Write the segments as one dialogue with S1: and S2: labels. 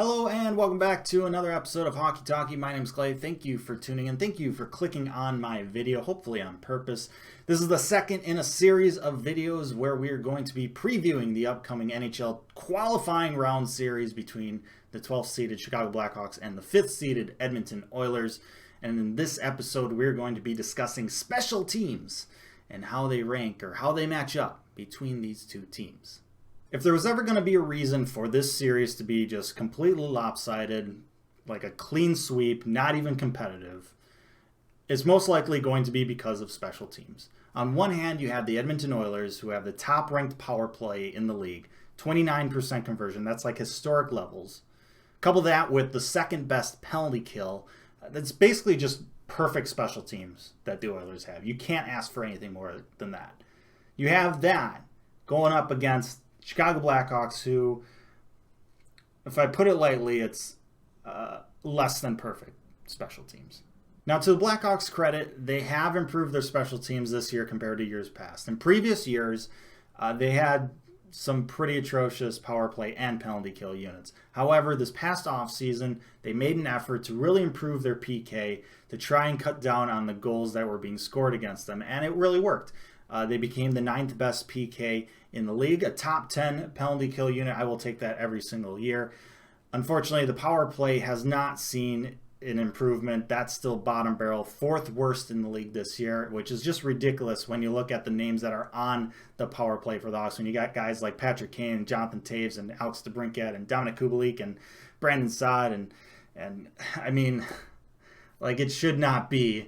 S1: Hello and welcome back to another episode of Hockey Talkie. My name's Clay. Thank you for tuning in. Thank you for clicking on my video, hopefully on purpose. This is the second in a series of videos where we are going to be previewing the upcoming NHL qualifying round series between the 12th seeded Chicago Blackhawks and the 5th seeded Edmonton Oilers. And in this episode, we're going to be discussing special teams and how they rank or how they match up between these two teams. If there was ever going to be a reason for this series to be just completely lopsided, like a clean sweep, not even competitive, it's most likely going to be because of special teams. On one hand, you have the Edmonton Oilers, who have the top-ranked power play in the league, 29% conversion. That's like historic levels. Couple that with the second-best penalty kill. That's basically just perfect special teams that the Oilers have. You can't ask for anything more than that. You have that going up against Chicago Blackhawks, who, if I put it lightly, it's less than perfect special teams. Now, to the Blackhawks' credit, they have improved their special teams this year compared to years past. In previous years, they had some pretty atrocious power play and penalty kill units. However, this past offseason, they made an effort to really improve their PK to try and cut down on the goals that were being scored against them, and it really worked. They became the 9th best PK in the league, a top 10 penalty kill unit. I will take that every single year. Unfortunately, the power play has not seen an improvement. That's still bottom barrel, 4th worst in the league this year, which is just ridiculous when you look at the names that are on the power play for the Hawks. When you got guys like Patrick Kane, Jonathan Toews, and Alex DeBrincat, and Dominic Kubalik, and Brandon Saad, and I mean, like, it should not be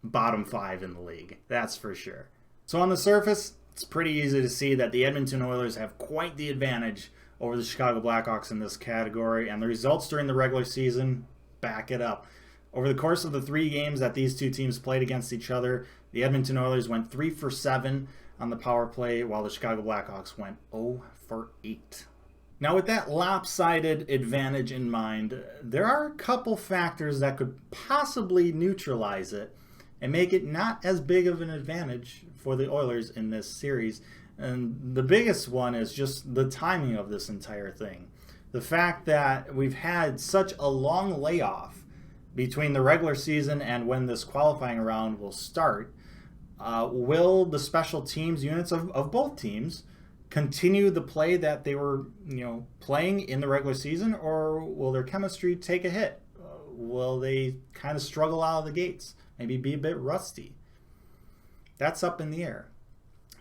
S1: bottom 5 in the league. That's for sure. So on the surface, it's pretty easy to see that the Edmonton Oilers have quite the advantage over the Chicago Blackhawks in this category, and the results during the regular season back it up. Over the course of the 3 games that these two teams played against each other, the Edmonton Oilers went 3 for 7 on the power play, while the Chicago Blackhawks went 0 for 8. Now, with that lopsided advantage in mind, there are a couple factors that could possibly neutralize it and make it not as big of an advantage for the Oilers in this series. And the biggest one is just the timing of this entire thing. The fact that we've had such a long layoff between the regular season and when this qualifying round will start. Will the special teams units of both teams continue the play that they were playing in the regular season, or will their chemistry take a hit? Will they kind of struggle out of the gates? Maybe be a bit rusty? That's up in the air.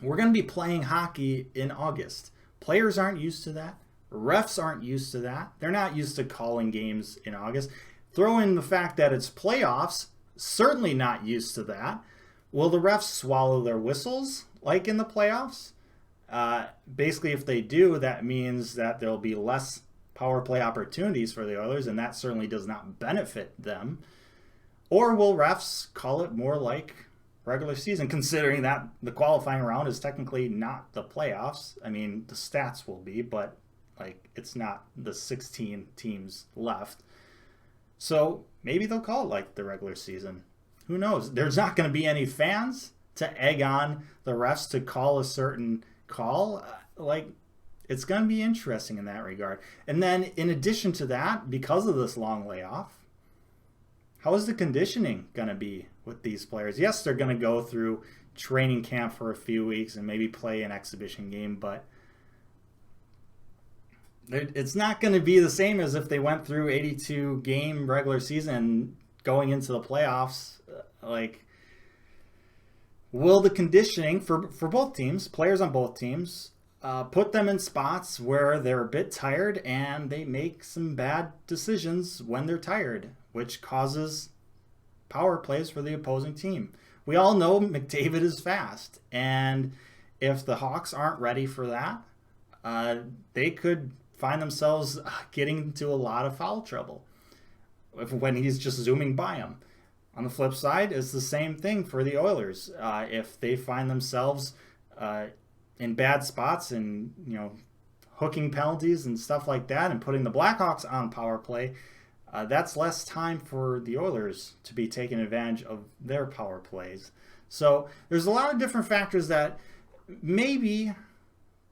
S1: We're going to be playing hockey in August. Players aren't used to that. Refs aren't used to that. They're not used to calling games in August. Throw in the fact that it's playoffs, certainly not used to that. Will the refs swallow their whistles like in the playoffs? Basically, if they do, that means that there'll be less power play opportunities for the Oilers, and that certainly does not benefit them. Or will refs call it more like regular season, considering that the qualifying round is technically not the playoffs? I mean, the stats will be, but it's not the 16 teams left. So maybe they'll call it like the regular season. Who knows? There's not going to be any fans to egg on the refs to call a certain call. It's going to be interesting in that regard. And then in addition to that, because of this long layoff, how is the conditioning going to be with these players? Yes, they're going to go through training camp for a few weeks and maybe play an exhibition game, but it's not going to be the same as if they went through 82-game regular season going into the playoffs. Will the conditioning for both teams, players on both teams, put them in spots where they're a bit tired and they make some bad decisions when they're tired, which causes power plays for the opposing team? We all know McDavid is fast, and if the Hawks aren't ready for that, they could find themselves getting into a lot of foul trouble when he's just zooming by them. On the flip side, it's the same thing for the Oilers. If they find themselves in bad spots and hooking penalties and stuff like that, and putting the Blackhawks on power play, that's less time for the Oilers to be taking advantage of their power plays. So there's a lot of different factors that maybe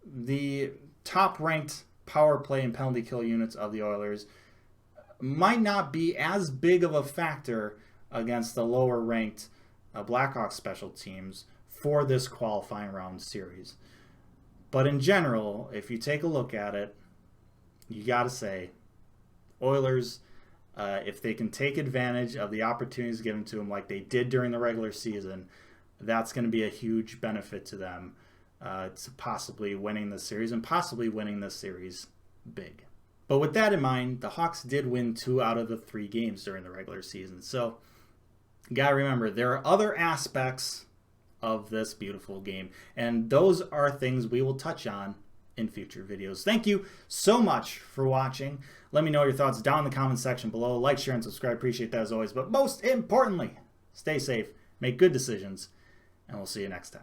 S1: the top-ranked power play and penalty kill units of the Oilers might not be as big of a factor against the lower ranked Blackhawks special teams for this qualifying round series. But in general, if you take a look at it, you got to say Oilers, if they can take advantage of the opportunities given to them like they did during the regular season, that's going to be a huge benefit to them to possibly winning this series and possibly winning this series big. But with that in mind, the Hawks did win 2 out of the 3 games during the regular season. So you got to remember, there are other aspects of this beautiful game, and those are things we will touch on in future videos. Thank you so much for watching. Let me know your thoughts down in the comment section below. Like, share, and subscribe. Appreciate that as always. But most importantly, stay safe, make good decisions, and we'll see you next time.